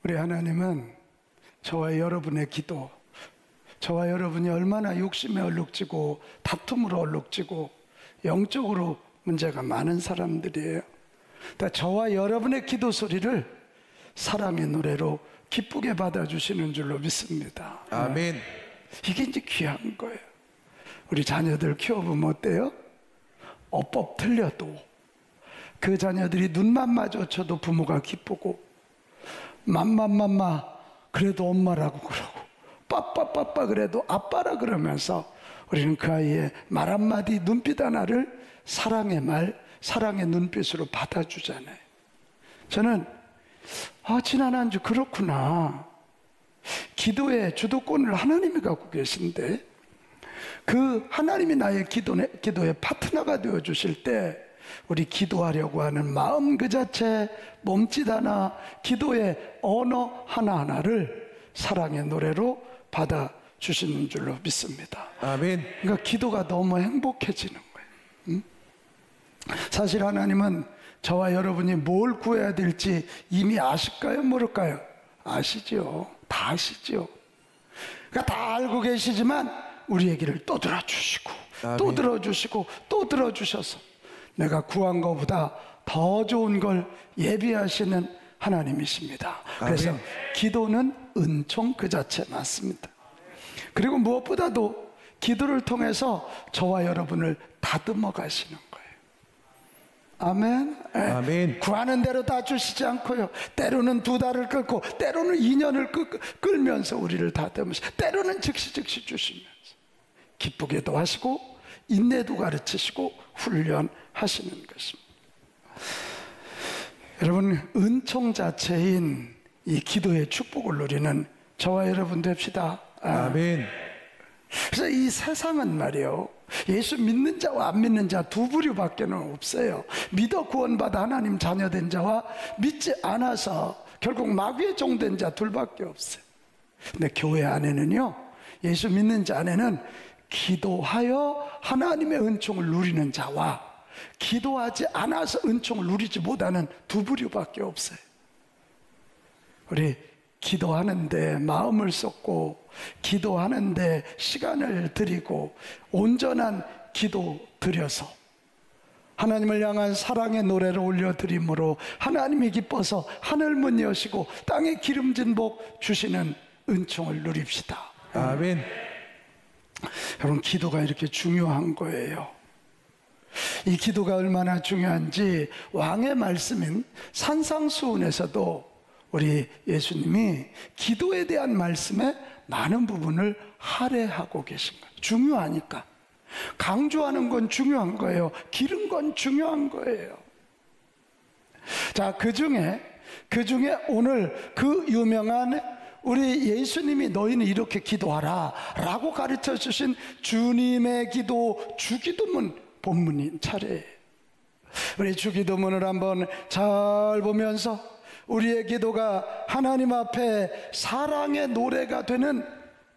우리 하나님은 저와 여러분의 기도, 저와 여러분이 얼마나 욕심에 얼룩지고 다툼으로 얼룩지고 영적으로 문제가 많은 사람들이에요. 그러니까 저와 여러분의 기도 소리를 사랑의 노래로 기쁘게 받아주시는 줄로 믿습니다. 아멘. 이게 이제 귀한 거예요. 우리 자녀들 키워보면 어때요? 어법 틀려도 그 자녀들이 눈만 마주쳐도 부모가 기쁘고, 맘마 그래도 엄마라고 그러고, 빠빠빠빠 그래도 아빠라 그러면서 우리는 그 아이의 말 한마디, 눈빛 하나를 사랑의 말, 사랑의 눈빛으로 받아주잖아요. 저는 지난 한 주 그렇구나, 기도의 주도권을 하나님이 갖고 계신데 그 하나님이 나의 기도의 파트너가 되어주실 때 우리 기도하려고 하는 마음 그 자체, 몸짓 하나, 기도의 언어 하나하나를 사랑의 노래로 받아주시는 줄로 믿습니다. 아멘. 그러니까 기도가 너무 행복해지는 거예요. 사실 하나님은 저와 여러분이 뭘 구해야 될지 이미 아실까요? 모를까요? 아시죠. 다 아시죠. 그러니까 다 알고 계시지만 우리 얘기를 또 들어주시고, 아멘. 또 들어주시고, 또 들어주셔서 내가 구한 것보다 더 좋은 걸 예비하시는 하나님이십니다. 그래서 아멘. 기도는 은총 그 자체 맞습니다. 그리고 무엇보다도 기도를 통해서 저와 여러분을 다듬어 가시는 거예요. 아멘. 아멘. 구하는 대로 다 주시지 않고요, 때로는 2달을 끌고 때로는 2년을 끌면서 우리를 다듬으시고, 때로는 즉시 주시면서 기쁘게도 하시고 인내도 가르치시고 훈련하시는 것입니다. 여러분, 은총 자체인 이 기도의 축복을 누리는 저와 여러분 됩시다. 아멘. 그래서 이 세상은 말이요, 예수 믿는 자와 안 믿는 자 두 부류밖에 없어요. 믿어 구원받아 하나님 자녀된 자와 믿지 않아서 결국 마귀의 종된 자 둘밖에 없어요. 근데 교회 안에는요, 예수 믿는 자 안에는 기도하여 하나님의 은총을 누리는 자와 기도하지 않아서 은총을 누리지 못하는 두 부류밖에 없어요. 우리 기도하는데 마음을 쏟고, 기도하는데 시간을 들이고, 온전한 기도 드려서 하나님을 향한 사랑의 노래를 올려드림으로 하나님이 기뻐서 하늘문 여시고 땅에 기름진 복 주시는 은총을 누립시다. 아멘. 여러분, 기도가 이렇게 중요한 거예요. 이 기도가 얼마나 중요한지 왕의 말씀인 산상수훈에서도 우리 예수님이 기도에 대한 말씀에 많은 부분을 할애하고 계신 거예요. 중요하니까. 강조하는 건 중요한 거예요. 기른 건 중요한 거예요. 자, 그 중에 오늘 그 유명한 우리 예수님이 너희는 이렇게 기도하라 라고 가르쳐 주신 주님의 기도, 주기도문 본문인 차례예요. 우리 주기도문을 한번 잘 보면서 우리의 기도가 하나님 앞에 사랑의 노래가 되는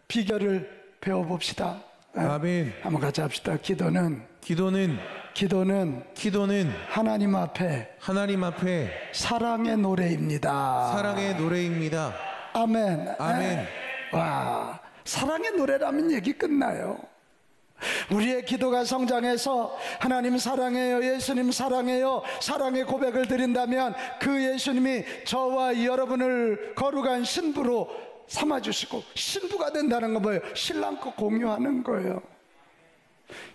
비결을 배워봅시다. 아멘. 한번 같이 합시다. 기도는 하나님 앞에 사랑의 노래입니다. 사랑의 노래입니다. 아멘. 아멘. 와, 사랑의 노래라면 얘기 끝나요. 우리의 기도가 성장해서 하나님 사랑해요, 예수님 사랑해요, 사랑의 고백을 드린다면 그 예수님이 저와 여러분을 거룩한 신부로 삼아주시고, 신부가 된다는 건 뭐예요? 신랑과 공유하는 거예요.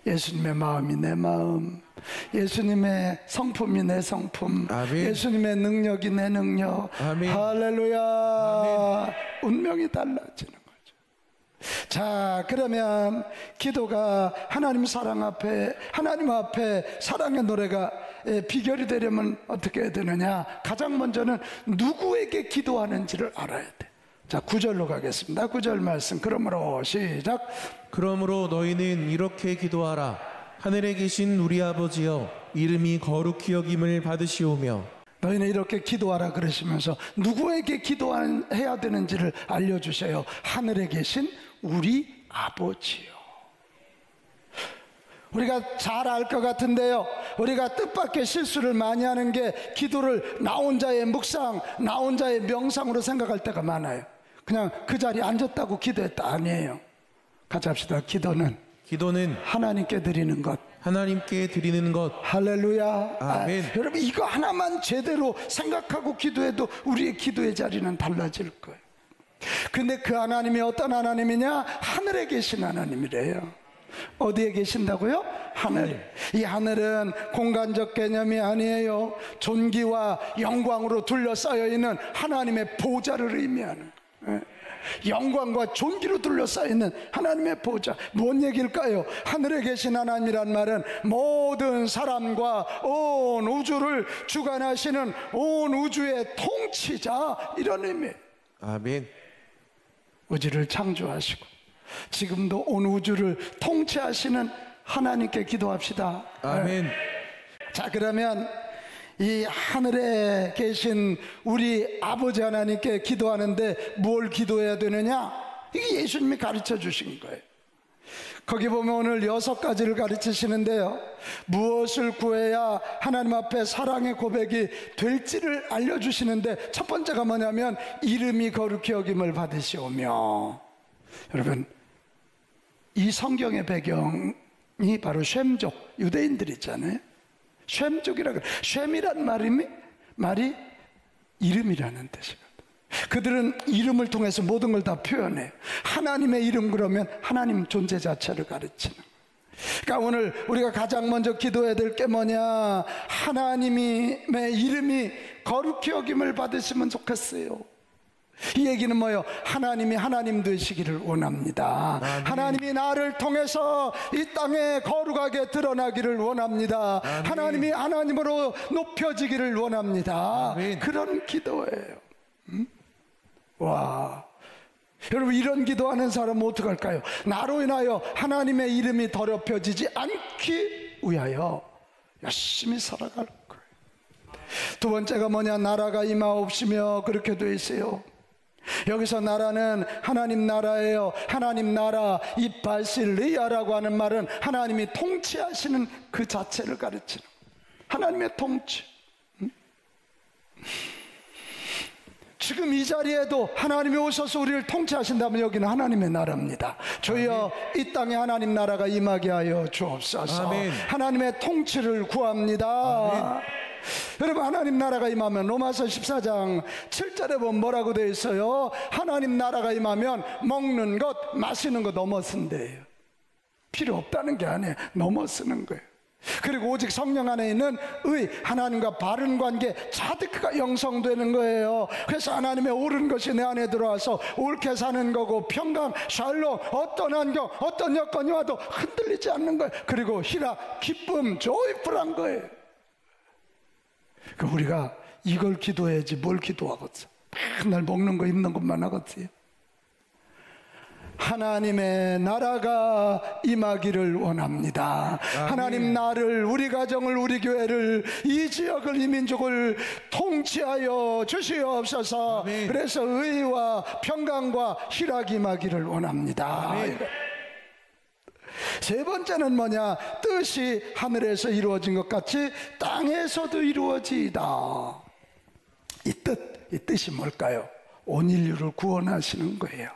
예수님의 마음이 내 마음, 예수님의 성품이 내 성품, 아멘. 예수님의 능력이 내 능력. 아멘. 할렐루야. 아멘. 운명이 달라지는 거죠. 자, 그러면 기도가 하나님 앞에 사랑의 노래가 비결이 되려면 어떻게 해야 되느냐? 가장 먼저는 누구에게 기도하는지를 알아야 돼. 자, 9절로 가겠습니다. 9절 말씀. 그러므로 시작. 그러므로 너희는 이렇게 기도하라. 하늘에 계신 우리 아버지여, 이름이 거룩히 여김을 받으시오며. 너희는 이렇게 기도하라 그러시면서 누구에게 기도해야 되는지를 알려주세요. 하늘에 계신 우리 아버지요. 우리가 잘 알 것 같은데요, 우리가 뜻밖의 실수를 많이 하는 게 기도를 나 혼자의 묵상, 나 혼자의 명상으로 생각할 때가 많아요. 그냥 그 자리에 앉았다고 기도했다, 아니에요. 같이 합시다. 기도는 하나님께 드리는 것. 하나님께 드리는 것. 할렐루야. 아멘. 여러분, 이거 하나만 제대로 생각하고 기도해도 우리의 기도의 자리는 달라질 거예요. 근데 그 하나님이 어떤 하나님이냐? 하늘에 계신 하나님이래요. 어디에 계신다고요? 하늘. 이 하늘은 공간적 개념이 아니에요. 존귀와 영광으로 둘러싸여 있는 하나님의 보좌를 의미하는 거예요. 영광과 존귀로 둘러싸여 있는 하나님의 보좌. 뭔 얘기일까요? 하늘에 계신 하나님이란 말은 모든 사람과 온 우주를 주관하시는 온 우주의 통치자, 이런 의미예요. 아멘. 우주를 창조하시고 지금도 온 우주를 통치하시는 하나님께 기도합시다. 아멘. 자, 그러면 이 하늘에 계신 우리 아버지 하나님께 기도하는데 뭘 기도해야 되느냐? 이게 예수님이 가르쳐 주신 거예요. 거기 보면 오늘 6가지를 가르치시는데요, 무엇을 구해야 하나님 앞에 사랑의 고백이 될지를 알려주시는데, 첫 번째가 뭐냐면 이름이 거룩히 여김을 받으시오며. 여러분, 이 성경의 배경이 바로 쉔족, 유대인들 있잖아요. 쉔족이라고. 쉔이란 말이 이름이라는 뜻이거든요. 그들은 이름을 통해서 모든 걸 다 표현해요. 하나님의 이름, 그러면 하나님 존재 자체를 가르치는. 그러니까 오늘 우리가 가장 먼저 기도해야 될 게 뭐냐? 하나님의 이름이 거룩히 여김을 받으시면 좋겠어요. 이 얘기는 뭐예요? 하나님이 하나님 되시기를 원합니다. 아멘. 하나님이 나를 통해서 이 땅에 거룩하게 드러나기를 원합니다. 아멘. 하나님이 하나님으로 높여지기를 원합니다. 아멘. 그런 기도예요. 와, 여러분, 이런 기도하는 사람은 어떡할까요? 나로 인하여 하나님의 이름이 더럽혀지지 않기 위하여 열심히 살아갈 거예요. 두 번째가 뭐냐? 나라가 임하옵시며. 그렇게 돼 있어요. 여기서 나라는 하나님 나라예요. 하나님 나라, 이 바실리아라고 하는 말은 하나님이 통치하시는 그 자체를 가르치는 하나님의 통치. 지금 이 자리에도 하나님이 오셔서 우리를 통치하신다면 여기는 하나님의 나라입니다. 주여, 이 땅에 하나님 나라가 임하게 하여 주옵소서. 아멘. 하나님의 통치를 구합니다. 아멘. 여러분, 하나님 나라가 임하면 로마서 14장 7절에 보면 뭐라고 되어 있어요? 하나님 나라가 임하면 먹는 것, 마시는 것 넘어선대요. 필요 없다는 게 아니에요. 넘어서는 거예요. 그리고 오직 성령 안에 있는 의, 하나님과 바른 관계, 자득가 영성되는 거예요. 그래서 하나님의 옳은 것이 내 안에 들어와서 옳게 사는 거고, 평강, 샬롬, 어떤 환경, 어떤 여건이 와도 흔들리지 않는 거예요. 그리고 희락, 기쁨, 조이풀한 거예요. 그러니까 우리가 이걸 기도해야지 뭘 기도하겠어? 맨날 먹는 거 입는 것만 하겠어요? 하나님의 나라가 임하기를 원합니다. 아멘. 하나님 나를, 우리 가정을, 우리 교회를, 이 지역을, 이 민족을 통치하여 주시옵소서. 아멘. 그래서 의와 평강과 희락이 임하기를 원합니다. 아멘. 세 번째는 뭐냐? 뜻이 하늘에서 이루어진 것 같이 땅에서도 이루어지이다. 이 뜻이 뭘까요? 온 인류를 구원하시는 거예요.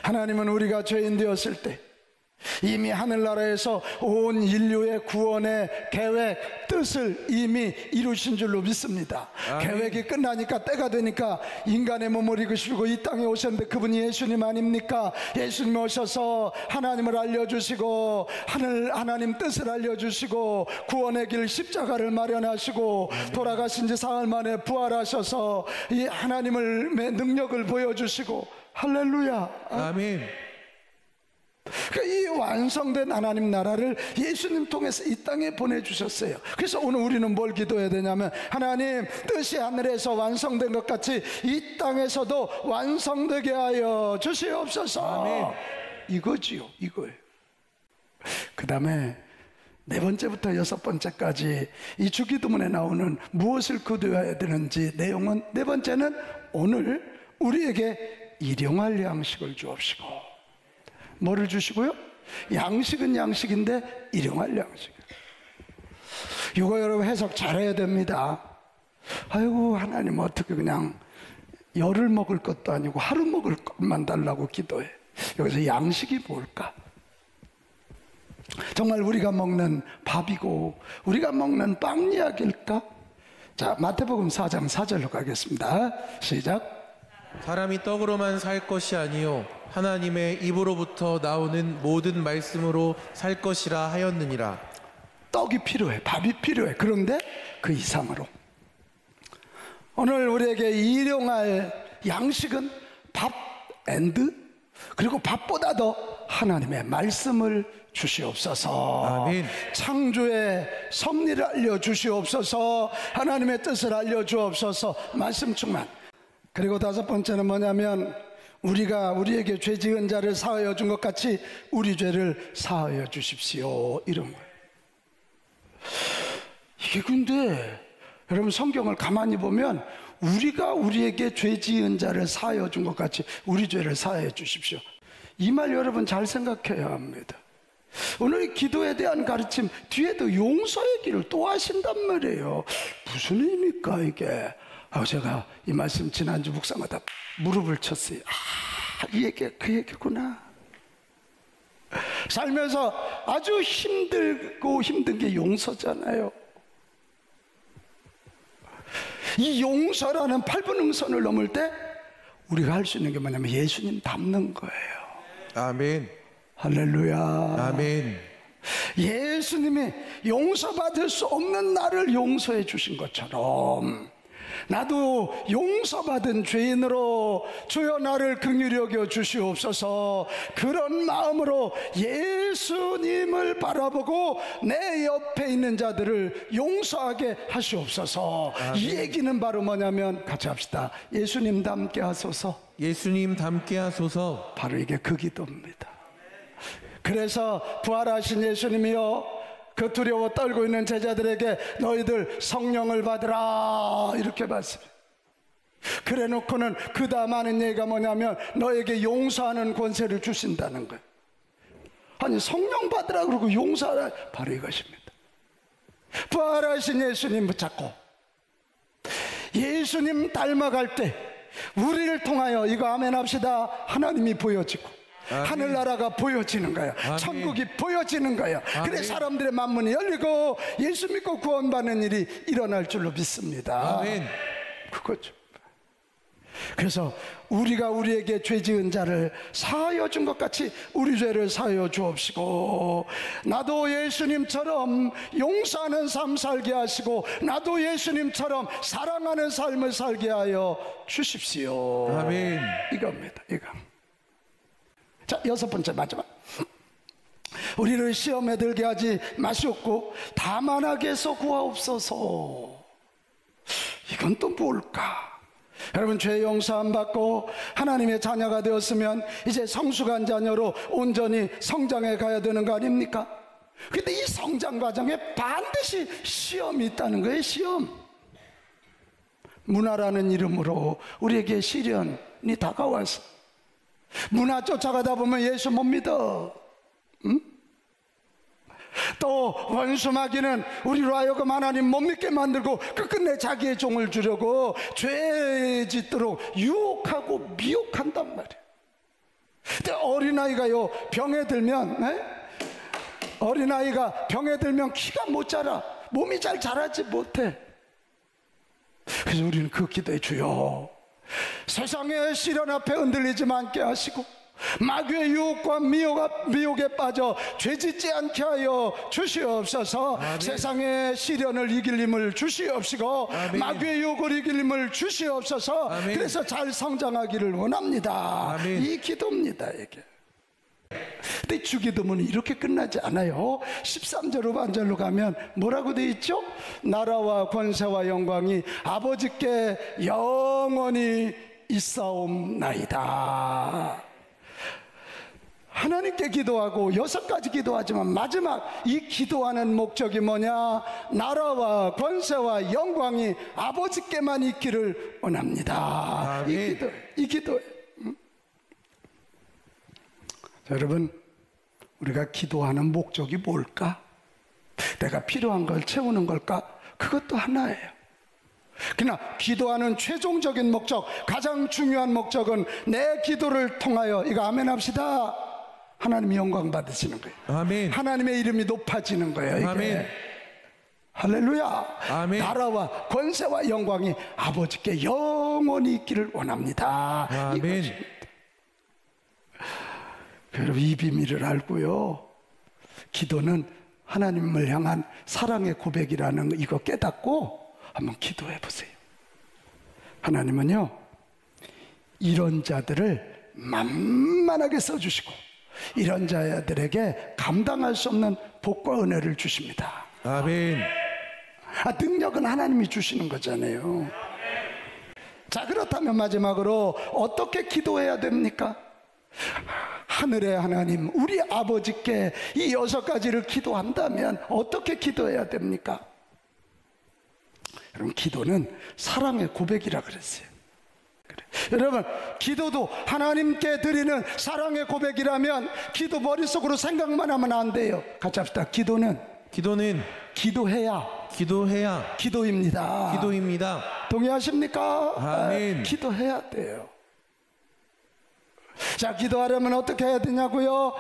하나님은 우리가 죄인 되었을 때 이미 하늘나라에서 온 인류의 구원의 계획, 뜻을 이미 이루신 줄로 믿습니다. 아멘. 계획이 끝나니까, 때가 되니까 인간의 몸을 입으시고 이 땅에 오셨는데 그분이 예수님 아닙니까? 예수님 오셔서 하나님을 알려주시고 하나님 뜻을 알려주시고 구원의 길, 십자가를 마련하시고, 아멘. 돌아가신 지 사흘 만에 부활하셔서 이 하나님의 능력을 보여주시고, 할렐루야. 아멘. 그러니까 이 완성된 하나님 나라를 예수님 통해서 이 땅에 보내주셨어요. 그래서 오늘 우리는 뭘 기도해야 되냐면, 하나님 뜻이 하늘에서 완성된 것 같이 이 땅에서도 완성되게 하여 주시옵소서. 아멘. 이거지요, 이거예요. 그 다음에 네 번째부터 6번째까지 이 주기도문에 나오는 무엇을 기도해야 되는지 내용은, 네 번째는 오늘 우리에게 일용할 양식을 주옵시고. 뭐를 주시고요? 양식은 양식인데 일용할 양식. 이거 여러분 해석 잘해야 됩니다. 아이고 하나님 어떻게 그냥 열흘 먹을 것도 아니고 하루 먹을 것만 달라고 기도해. 여기서 양식이 뭘까? 정말 우리가 먹는 밥이고 우리가 먹는 빵 이야기일까? 자, 마태복음 4장 4절로 가겠습니다. 시작. 사람이 떡으로만 살 것이 아니요 하나님의 입으로부터 나오는 모든 말씀으로 살 것이라 하였느니라. 떡이 필요해, 밥이 필요해. 그런데 그 이상으로 오늘 우리에게 일용할 양식은 밥 앤드, 그리고 밥보다 더 하나님의 말씀을 주시옵소서. 아멘. 창조의 섭리를 알려주시옵소서. 하나님의 뜻을 알려주옵소서. 말씀 충만. 그리고 다섯 번째는 뭐냐면 우리가 우리에게 죄 지은 자를 사하여 준 것 같이 우리 죄를 사하여 주십시오, 이런 거예요. 이게 근데 여러분 성경을 가만히 보면 우리가 우리에게 죄 지은 자를 사하여 준 것 같이 우리 죄를 사하여 주십시오, 이 말 여러분 잘 생각해야 합니다. 오늘 기도에 대한 가르침 뒤에도 용서의 길을 또 하신단 말이에요. 무슨 의미입니까 이게? 제가 이 말씀 지난주 묵상하다 무릎을 쳤어요. 이 얘기가 그 얘기구나. 살면서 아주 힘들고 힘든 게 용서잖아요. 이 용서라는 8분 응선을 넘을 때 우리가 할 수 있는 게 뭐냐면 예수님 닮는 거예요. 아멘. 할렐루야. 아멘. 예수님이 용서받을 수 없는 나를 용서해 주신 것처럼 나도 용서받은 죄인으로 주여 나를 긍휼히 여겨 주시옵소서. 그런 마음으로 예수님을 바라보고 내 옆에 있는 자들을 용서하게 하시옵소서. 아멘. 이 얘기는 바로 뭐냐면 같이 합시다. 예수님 닮게 하소서. 예수님 닮게 하소서. 바로 이게 그 기도입니다. 그래서 부활하신 예수님이요, 그 두려워 떨고 있는 제자들에게 너희들 성령을 받으라 이렇게 말씀해요. 그래 놓고는 그 다음 하는 얘기가 뭐냐면 너에게 용서하는 권세를 주신다는 거예요. 아니 성령 받으라 그러고 용서하라, 바로 이것입니다. 부활하신 예수님 붙잡고 예수님 닮아갈 때 우리를 통하여, 이거 아멘 합시다, 하나님이 보여지고 아멘. 하늘나라가 보여지는 거예요. 아멘. 천국이 보여지는 거예요. 아멘. 그래 사람들의 만문이 열리고 예수 믿고 구원받는 일이 일어날 줄로 믿습니다. 아멘. 그거죠. 그래서 우리가 우리에게 죄 지은 자를 사하여 준 것 같이 우리 죄를 사하여 주옵시고, 나도 예수님처럼 용서하는 삶 살게 하시고 나도 예수님처럼 사랑하는 삶을 살게 하여 주십시오. 아멘. 이겁니다. 이거. 자, 여섯 번째 마지막. 우리를 시험에 들게 하지 마시옵고 다만 악에서 구하옵소서. 이건 또 뭘까? 여러분, 죄 용서함 받고 하나님의 자녀가 되었으면 이제 성숙한 자녀로 온전히 성장해 가야 되는 거 아닙니까? 근데 이 성장 과정에 반드시 시험이 있다는 거예요. 시험. 문화라는 이름으로 우리에게 시련이 다가와서 문화 쫓아가다 보면 예수 못 믿어. 응? 또 원수 마귀는 우리로 하여금 하나님 못 믿게 만들고 끝끝내 자기의 종을 주려고 죄 짓도록 유혹하고 미혹한단 말이에요. 근데 어린아이가요 병에 들면 어린아이가 병에 들면 키가 못 자라, 몸이 잘 자라지 못해. 그래서 우리는 그 기도해 주여, 세상의 시련 앞에 흔들리지 않게 하시고 마귀의 유혹과 미혹에 빠져 죄짓지 않게 하여 주시옵소서. 아멘. 세상의 시련을 이길 힘을 주시옵시고 아멘. 마귀의 유혹을 이길 힘을 주시옵소서. 아멘. 그래서 잘 성장하기를 원합니다. 아멘. 이 기도입니다 이게. 근데 주기도문은 이렇게 끝나지 않아요. 13절 후반절로 가면 뭐라고 되어 있죠? 나라와 권세와 영광이 아버지께 영원히 있사옵나이다. 하나님께 기도하고 6가지 기도하지만 마지막 이 기도하는 목적이 뭐냐? 나라와 권세와 영광이 아버지께만 있기를 원합니다. 이 기도예요. 여러분, 우리가 기도하는 목적이 뭘까? 내가 필요한 걸 채우는 걸까? 그것도 하나예요. 그러나 기도하는 최종적인 목적, 가장 중요한 목적은 내 기도를 통하여, 이거 아멘 합시다, 하나님이 영광 받으시는 거예요. 아멘. 하나님의 이름이 높아지는 거예요. 이게. 아멘. 할렐루야. 아멘. 나라와 권세와 영광이 아버지께 영원히 있기를 원합니다. 아멘. 이것입니다. 여러분, 이 비밀을 알고요, 기도는 하나님을 향한 사랑의 고백이라는 이거 깨닫고 한번 기도해 보세요. 하나님은요, 이런 자들을 만만하게 써주시고 이런 자들에게 감당할 수 없는 복과 은혜를 주십니다. 아멘. 능력은 하나님이 주시는 거잖아요. 자, 그렇다면 마지막으로 어떻게 기도해야 됩니까? 하늘의 하나님, 우리 아버지께 이 6가지를 기도한다면 어떻게 기도해야 됩니까? 여러분, 기도는 사랑의 고백이라 그랬어요. 여러분, 기도도 하나님께 드리는 사랑의 고백이라면 기도 머릿속으로 생각만 하면 안 돼요. 같이 합시다. 기도는 기도해야 기도입니다. 기도입니다. 동의하십니까? 아멘. 기도해야 돼요. 자, 기도하려면 어떻게 해야 되냐고요?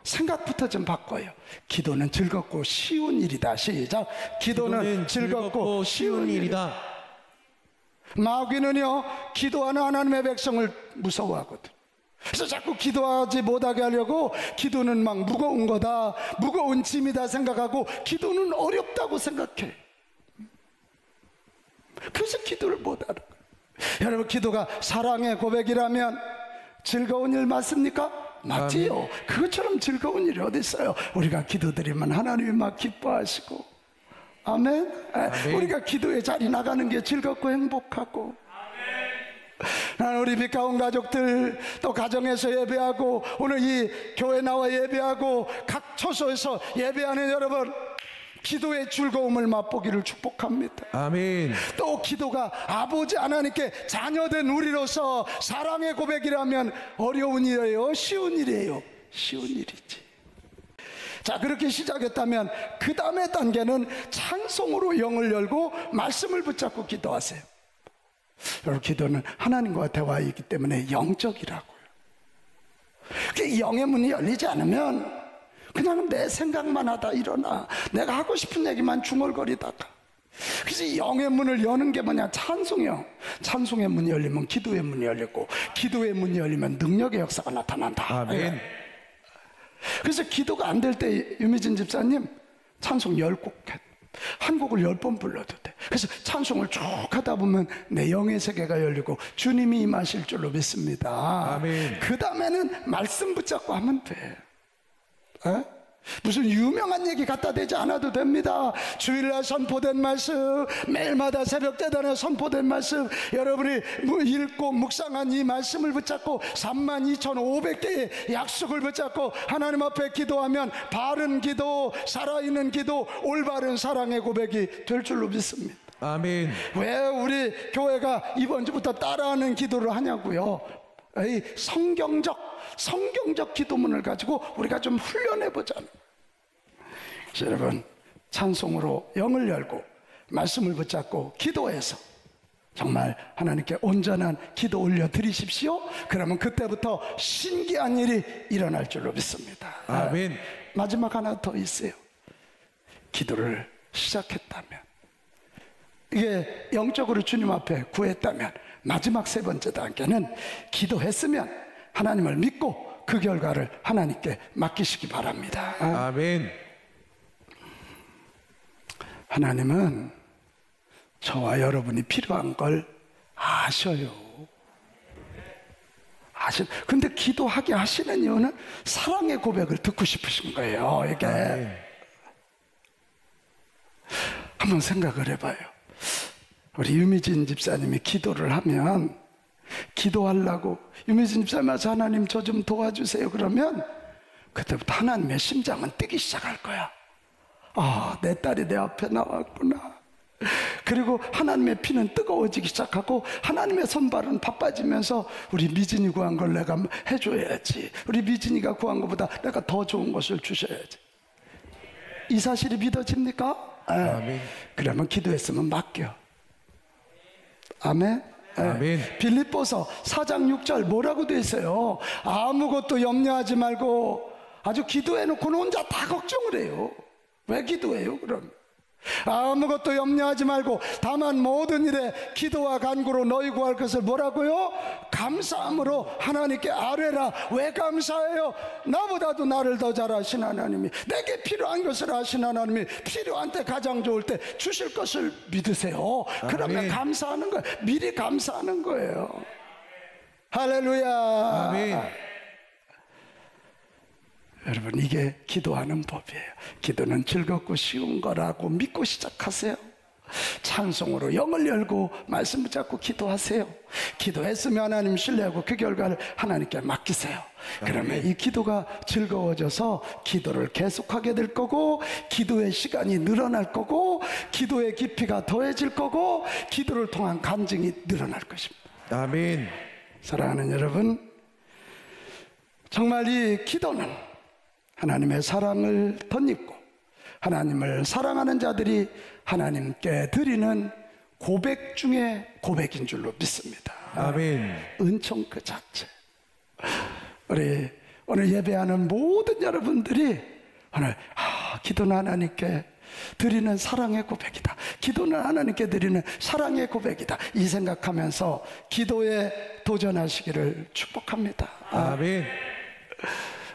생각부터 좀 바꿔요. 기도는 즐겁고 쉬운 일이다. 시작. 기도는 즐겁고 쉬운 일이다. 마귀는요, 기도하는 하나님의 백성을 무서워하거든. 그래서 자꾸 기도하지 못하게 하려고 기도는 막 무거운 거다, 무거운 짐이다 생각하고 기도는 어렵다고 생각해. 그래서 기도를 못하는 거예요. 여러분, 기도가 사랑의 고백이라면 즐거운 일 맞습니까? 맞지요. 아멘. 그것처럼 즐거운 일이 어디 있어요? 우리가 기도드리면 하나님이 막 기뻐하시고, 아멘. 아멘. 우리가 기도의 자리 나가는 게 즐겁고 행복하고, 나는 우리 빛가운 가족들, 또 가정에서 예배하고 오늘 이 교회 나와 예배하고 각 처소에서 예배하는 여러분, 기도의 즐거움을 맛보기를 축복합니다. 아멘. 또 기도가 아버지 하나님께 자녀된 우리로서 사랑의 고백이라면 어려운 일이에요? 쉬운 일이에요? 쉬운 일이지. 자, 그렇게 시작했다면 그 다음의 단계는 찬송으로 영을 열고 말씀을 붙잡고 기도하세요. 여러분, 기도는 하나님과 대화이기 때문에 영적이라고요. 그 영의 문이 열리지 않으면 그냥 내 생각만 하다 일어나, 내가 하고 싶은 얘기만 중얼거리다가. 그래서 영의 문을 여는 게 뭐냐? 찬송이요. 찬송의 문이 열리면 기도의 문이 열리고, 기도의 문이 열리면 능력의 역사가 나타난다. 아멘. 그래서 기도가 안 될 때 유미진 집사님 찬송 10곡 해. 한 곡을 10번 불러도 돼. 그래서 찬송을 쭉 하다 보면 내 영의 세계가 열리고 주님이 임하실 줄로 믿습니다. 아멘. 그 다음에는 말씀 붙잡고 하면 돼. 에? 무슨 유명한 얘기 갖다 대지 않아도 됩니다. 주일날 선포된 말씀, 매일마다 새벽재단에 선포된 말씀, 여러분이 읽고 묵상한 이 말씀을 붙잡고 32,500개의 약속을 붙잡고 하나님 앞에 기도하면 바른 기도, 살아있는 기도, 올바른 사랑의 고백이 될 줄로 믿습니다. 아멘. 왜 우리 교회가 이번 주부터 따라하는 기도를 하냐고요? 이 성경적 기도문을 가지고 우리가 좀 훈련해보자는. 여러분, 찬송으로 영을 열고 말씀을 붙잡고 기도해서 정말 하나님께 온전한 기도 올려드리십시오. 그러면 그때부터 신기한 일이 일어날 줄로 믿습니다. 아멘. 마지막 하나 더 있어요. 기도를 시작했다면, 이게 영적으로 주님 앞에 구했다면, 마지막 3번째 단계는 기도했으면 하나님을 믿고 그 결과를 하나님께 맡기시기 바랍니다. 아멘. 하나님은 저와 여러분이 필요한 걸 아셔요. 근데 기도하게 하시는 이유는 사랑의 고백을 듣고 싶으신 거예요. 이게. 아멘. 한번 생각을 해봐요. 우리 유미진 집사님이 기도를 하면, 기도하려고 유미진 집사님 와서 하나님 저 좀 도와주세요 그러면 그때부터 하나님의 심장은 뛰기 시작할 거야. 아, 내 딸이 내 앞에 나왔구나. 그리고 하나님의 피는 뜨거워지기 시작하고 하나님의 손발은 바빠지면서 우리 미진이 구한 걸 내가 해줘야지, 우리 미진이가 구한 것보다 내가 더 좋은 것을 주셔야지. 이 사실이 믿어집니까? 아멘. 그러면 기도했으면 맡겨. 아멘. 아멘. 빌립보서 4장 6절 뭐라고 돼 있어요? 아무것도 염려하지 말고, 아주 기도해놓고는 혼자 다 걱정을 해요. 왜 기도해요 그럼? 아무것도 염려하지 말고 다만 모든 일에 기도와 간구로 너희 구할 것을 뭐라고요? 감사함으로 하나님께 아뢰라. 왜 감사해요? 나보다도 나를 더 잘 아신 하나님이, 내게 필요한 것을 아신 하나님이 필요한 때, 가장 좋을 때 주실 것을 믿으세요. 그러면 아멘. 감사하는 거예요. 미리 감사하는 거예요. 할렐루야. 아멘. 여러분, 이게 기도하는 법이에요. 기도는 즐겁고 쉬운 거라고 믿고 시작하세요. 찬송으로 영을 열고 말씀 붙잡고 기도하세요. 기도했으면 하나님 신뢰하고 그 결과를 하나님께 맡기세요. 그러면 이 기도가 즐거워져서 기도를 계속하게 될 거고, 기도의 시간이 늘어날 거고, 기도의 깊이가 더해질 거고, 기도를 통한 간증이 늘어날 것입니다. 아멘. 사랑하는 여러분, 정말 이 기도는 하나님의 사랑을 덧입고 하나님을 사랑하는 자들이 하나님께 드리는 고백 중에 고백인 줄로 믿습니다. 아멘. 은총 그 자체. 우리 오늘 예배하는 모든 여러분들이 오늘 기도는 하나님께 드리는 사랑의 고백이다, 기도는 하나님께 드리는 사랑의 고백이다, 이 생각하면서 기도에 도전하시기를 축복합니다. 아멘.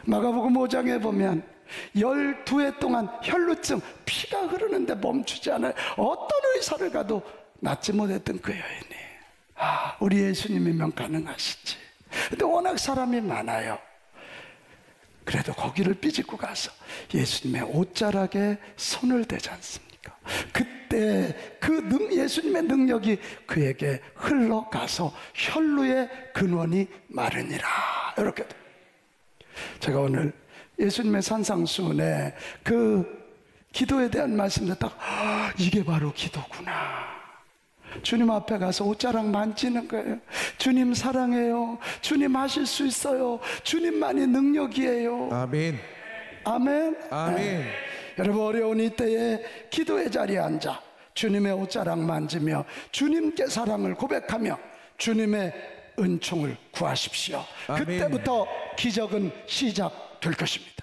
마가복음 5장에 보면 12해 동안 혈루증, 피가 흐르는데 멈추지 않아요. 어떤 의사를 가도 낫지 못했던 그 여인이, 우리 예수님이면 가능하시지. 근데 워낙 사람이 많아요. 그래도 거기를 삐집고 가서 예수님의 옷자락에 손을 대지 않습니까? 그때 예수님의 능력이 그에게 흘러가서 혈루의 근원이 마르니라. 이렇게. 제가 오늘 예수님의 산상수훈에 그 기도에 대한 말씀 듣다가 이게 바로 기도구나. 주님 앞에 가서 옷자락 만지는 거예요. 주님 사랑해요. 주님 하실 수 있어요. 주님만이 능력이에요. 아멘. 아멘. 아멘. 네. 여러분, 어려운 이때에 기도의 자리에 앉아 주님의 옷자락 만지며 주님께 사랑을 고백하며 주님의 은총을 구하십시오. 아멘. 그때부터 기적은 시작될 것입니다.